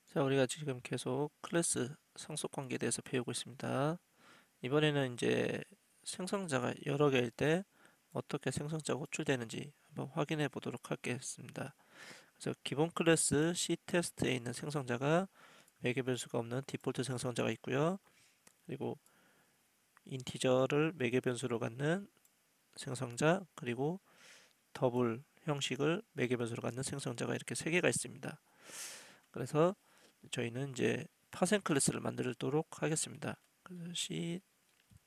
자, 우리가 지금 계속 클래스 상속 관계에 대해서 배우고 있습니다. 이번에는 이제 생성자가 여러 개일 때 어떻게 생성자가 호출되는지 한번 확인해 보도록 하겠습니다. 그래서 기본 클래스 C테스트에 있는 생성자가 매개 변수가 없는 디폴트 생성자가 있고요. 그리고 인티저를 매개 변수로 갖는 생성자, 그리고 더블 형식을 매개 변수로 갖는 생성자가 이렇게 세 개가 있습니다. 그래서 저희는 이제 파생 클래스를 만들도록 하겠습니다. 그래서 C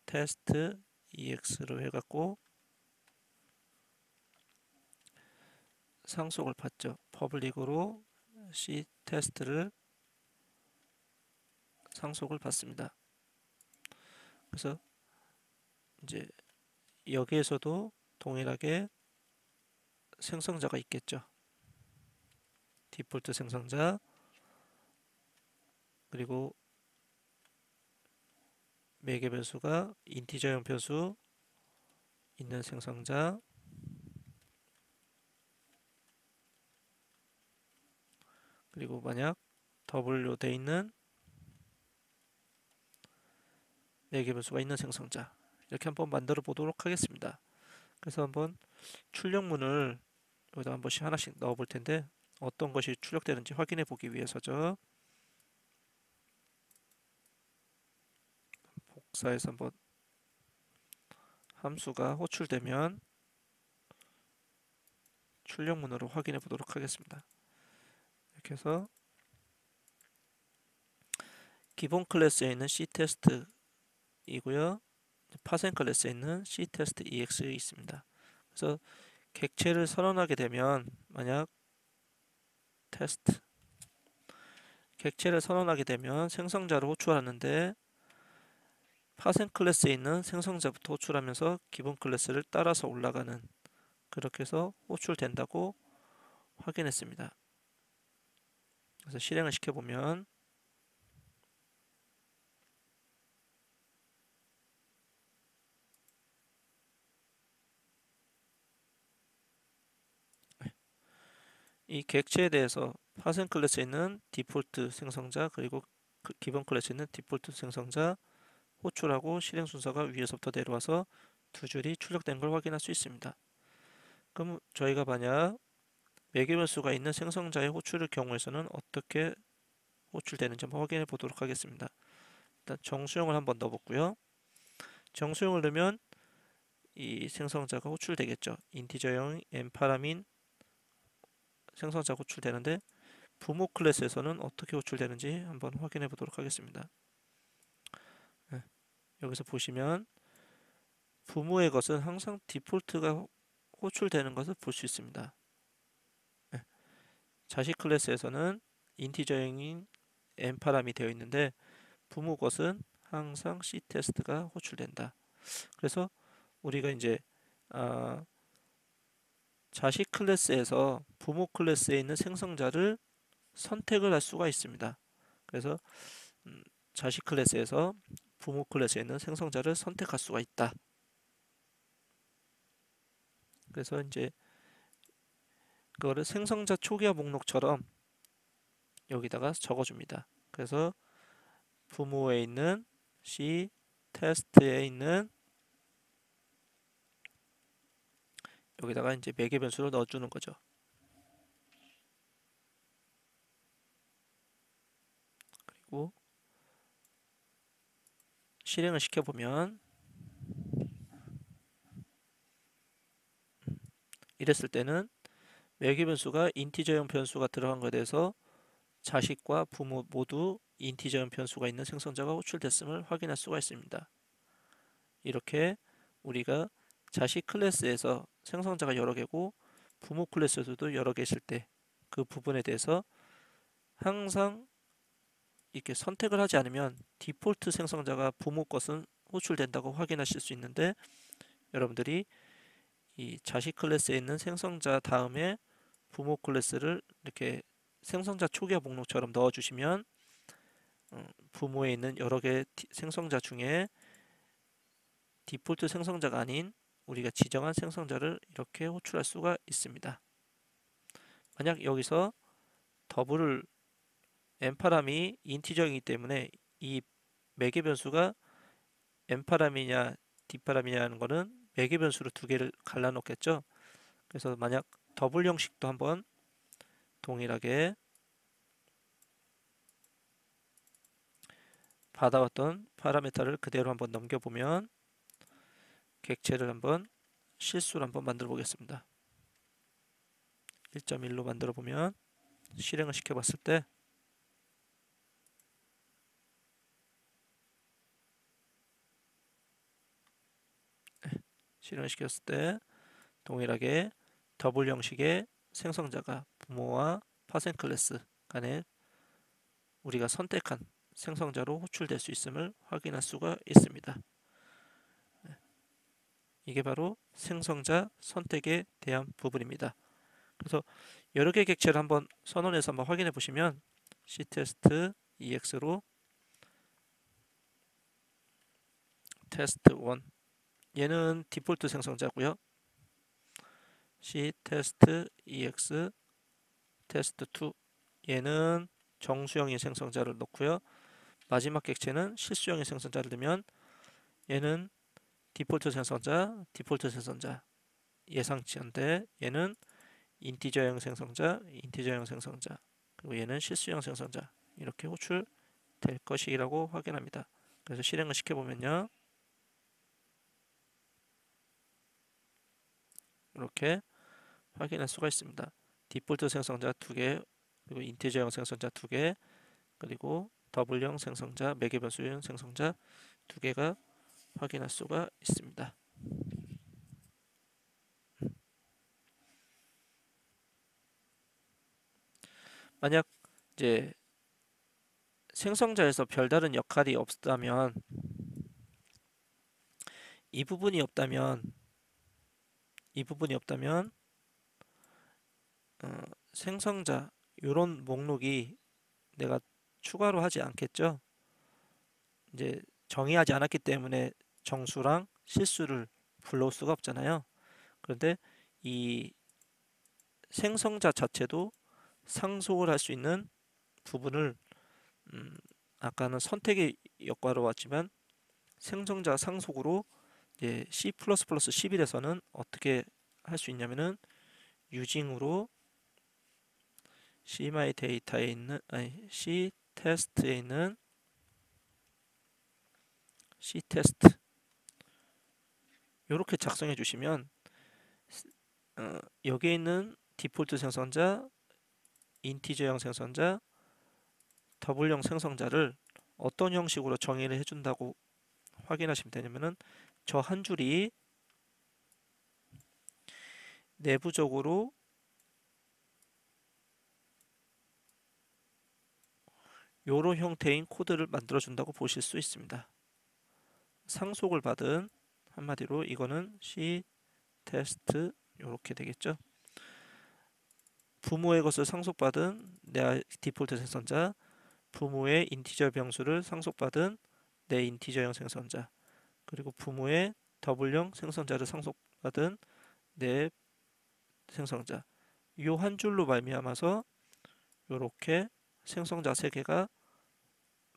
테스트 EX로 해갖고 상속을 받죠. 퍼블릭으로 C 테스트를 상속을 받습니다. 그래서 이제 여기에서도 동일하게 생성자가 있겠죠. 디폴트 생성자, 그리고 매개 변수가 인티저형 변수 있는 생성자, 그리고 만약 더블로 돼 있는 매개 변수가 있는 생성자, 이렇게 한번 만들어 보도록 하겠습니다. 그래서 한번 출력문을 여기다 한 번씩 하나씩 넣어 볼 텐데 어떤 것이 출력되는지 확인해 보기 위해서죠. 복사해서 한번 함수가 호출되면 출력문으로 확인해 보도록 하겠습니다. 이렇게 해서 기본 클래스에 있는 C테스트이고요. 파생 클래스에 있는 C테스트 EX 있습니다. 그래서 객체를 선언하게 되면 만약 테스트 객체를 선언하게 되면 생성자를 호출하는데 파생 클래스에 있는 생성자부터 호출하면서 기본 클래스를 따라서 올라가는, 그렇게 해서 호출된다고 확인했습니다. 그래서 실행을 시켜보면 이 객체에 대해서 파생 클래스에 있는 디폴트 생성자, 그리고 기본 클래스에 있는 디폴트 생성자 호출하고 실행 순서가 위에서부터 내려와서 두 줄이 출력된 걸 확인할 수 있습니다. 그럼 저희가 만약 매개 변수가 있는 생성자의 호출의 경우에서는 어떻게 호출되는지 한번 확인해 보도록 하겠습니다. 일단 정수형을 한번 넣어봤고요. 정수형을 넣으면 이 생성자가 호출되겠죠. 인티저형 n파라민 생성자가 호출되는데 부모 클래스에서는 어떻게 호출되는지 한번 확인해 보도록 하겠습니다. 네, 여기서 보시면 부모의 것은 항상 디폴트가 호출되는 것을 볼 수 있습니다. 네, 자식 클래스에서는 인티저형인 n파람이 되어 있는데 부모 것은 항상 C테스트가 호출된다. 그래서 우리가 이제 아, 자식 클래스에서 부모 클래스에 있는 생성자를 선택을 할 수가 있습니다. 그래서 자식 클래스에서 부모 클래스에 있는 생성자를 선택할 수가 있다. 그래서 이제 그거를 생성자 초기화 목록처럼 여기다가 적어줍니다. 그래서 부모에 있는 C 테스트에 있는 여기다가 이제 매개 변수를 넣어주는 거죠. 그리고 실행을 시켜보면 이랬을 때는 매개 변수가 인티저형 변수가 들어간 것에 대해서 자식과 부모 모두 인티저형 변수가 있는 생성자가 호출됐음을 확인할 수가 있습니다. 이렇게 우리가 자식 클래스에서 생성자가 여러 개고 부모 클래스에서도 여러 개 있을 때 그 부분에 대해서 항상 이렇게 선택을 하지 않으면 디폴트 생성자가 부모 것은 호출된다고 확인하실 수 있는데, 여러분들이 이 자식 클래스에 있는 생성자 다음에 부모 클래스를 이렇게 생성자 초기화 목록처럼 넣어주시면 부모에 있는 여러 개 생성자 중에 디폴트 생성자가 아닌 우리가 지정한 생성자를 이렇게 호출할 수가 있습니다. 만약 여기서 더블을 n파람이 인티저이기 때문에 이 매개 변수가 n파람이냐 d파람이냐는 거는 매개 변수로 두 개를 갈라놓겠죠. 그래서 만약 더블 형식도 한번 동일하게 받아왔던 파라미터를 그대로 한번 넘겨보면 객체를 한번 실수를 한번 만들어 보겠습니다. 1.1로 만들어 보면 실행을 시켜 봤을 때 동일하게 더블 형식의 생성자가 부모와 파생 클래스 간에 우리가 선택한 생성자로 호출될 수 있음을 확인할 수가 있습니다. 이게 바로 생성자 선택에 대한 부분입니다. 그래서 여러 개의 객체를 한번 선언해서 한번 확인해 보시면 ctest ex로 test 1 얘는 디폴트 생성자고요. ctest ex test 2 얘는 정수형의 생성자를 넣고요. 마지막 객체는 실수형의 생성자를 넣으면 얘는 디폴트 생성자 예상치인데 얘는 인티저형 생성자 그리고 얘는 실수형 생성자 이렇게 호출될 것이라고 확인합니다. 그래서 실행을 시켜보면요. 이렇게 확인할 수가 있습니다. 디폴트 생성자 2개 그리고 인티저형 생성자 2개 그리고 더블형 생성자 매개 변수형 생성자 2개가 확인할 수가 있습니다. 만약 이제 생성자에서 별다른 역할이 없다면 이 부분이 없다면 생성자 이런 목록이 내가 추가로 하지 않겠죠. 이제 정의하지 않았기 때문에 정수랑 실수를 불러올 수가 없잖아요. 그런데 이 생성자 자체도 상속을 할 수 있는 부분을 아까는 선택의 역할로 왔지만 생성자 상속으로 이제 C++11에서는 어떻게 할 수 있냐면은 유징으로 cmyData에 있는 ctest에 있는 ctest 이렇게 작성해 주시면 여기에 있는 디폴트 생성자, 인티저형 생성자, 더블형 생성자를 어떤 형식으로 정의를 해준다고 확인하시면 되냐면은 저 한 줄이 내부적으로 요런 형태인 코드를 만들어 준다고 보실 수 있습니다. 상속을 받은 한마디로 이거는 C 테스트 이렇게 되겠죠. 부모의 것을 상속받은 내 디폴트 생성자, 부모의 인티저 병수를 상속받은 내 인티저형 생성자, 그리고 부모의 더블형 생성자를 상속받은 내 생성자. 이 한 줄로 말미암아서 이렇게 생성자 3개가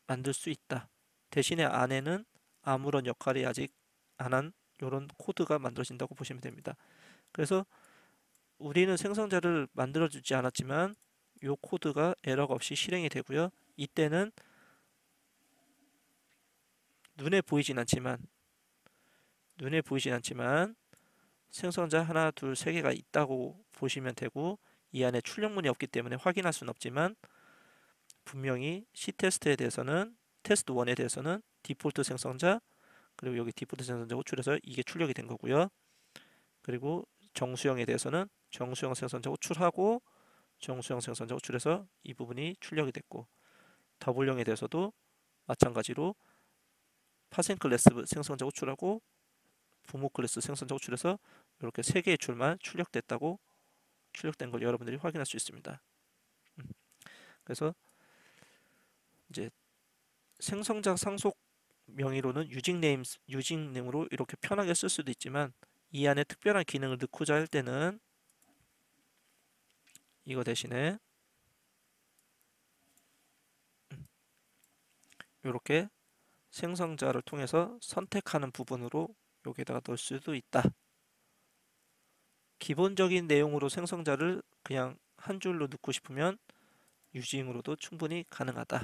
만들 수 있다. 대신에 안에는 아무런 역할이 아직 안 한 이런 코드가 만들어진다고 보시면 됩니다. 그래서 우리는 생성자를 만들어주지 않았지만 이 코드가 에러가 없이 실행이 되고요. 이때는 눈에 보이진 않지만 생성자 하나, 둘, 세 개가 있다고 보시면 되고 이 안에 출력문이 없기 때문에 확인할 수는 없지만 분명히 C테스트에 대해서는 테스트 1에 대해서는 디폴트 생성자 그리고 여기 디폴트 생성자 호출해서 이게 출력이 된 거고요. 그리고 정수형에 대해서는 정수형 생성자 호출하고 정수형 생성자 호출해서 이 부분이 출력이 됐고 더블형에 대해서도 마찬가지로 파생 클래스 생성자 호출하고 부모 클래스 생성자 호출해서 이렇게 3개의 줄만 출력된 걸 여러분들이 확인할 수 있습니다. 그래서 이제 생성자 상속 명의로는 유직네임으로 이렇게 편하게 쓸 수도 있지만 이 안에 특별한 기능을 넣고자 할 때는 이거 대신에 이렇게 생성자를 통해서 선택하는 부분으로 여기다가 넣을 수도 있다. 기본적인 내용으로 생성자를 그냥 한 줄로 넣고 싶으면 유징으로도 충분히 가능하다.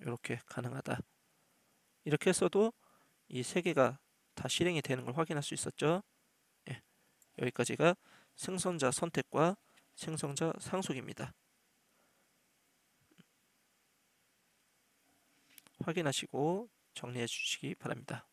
이렇게 가능하다. 이렇게 써도 이 세 개가 다 실행이 되는 걸 확인할 수 있었죠. 예, 여기까지가 생성자 선택과 생성자 상속입니다. 확인하시고 정리해 주시기 바랍니다.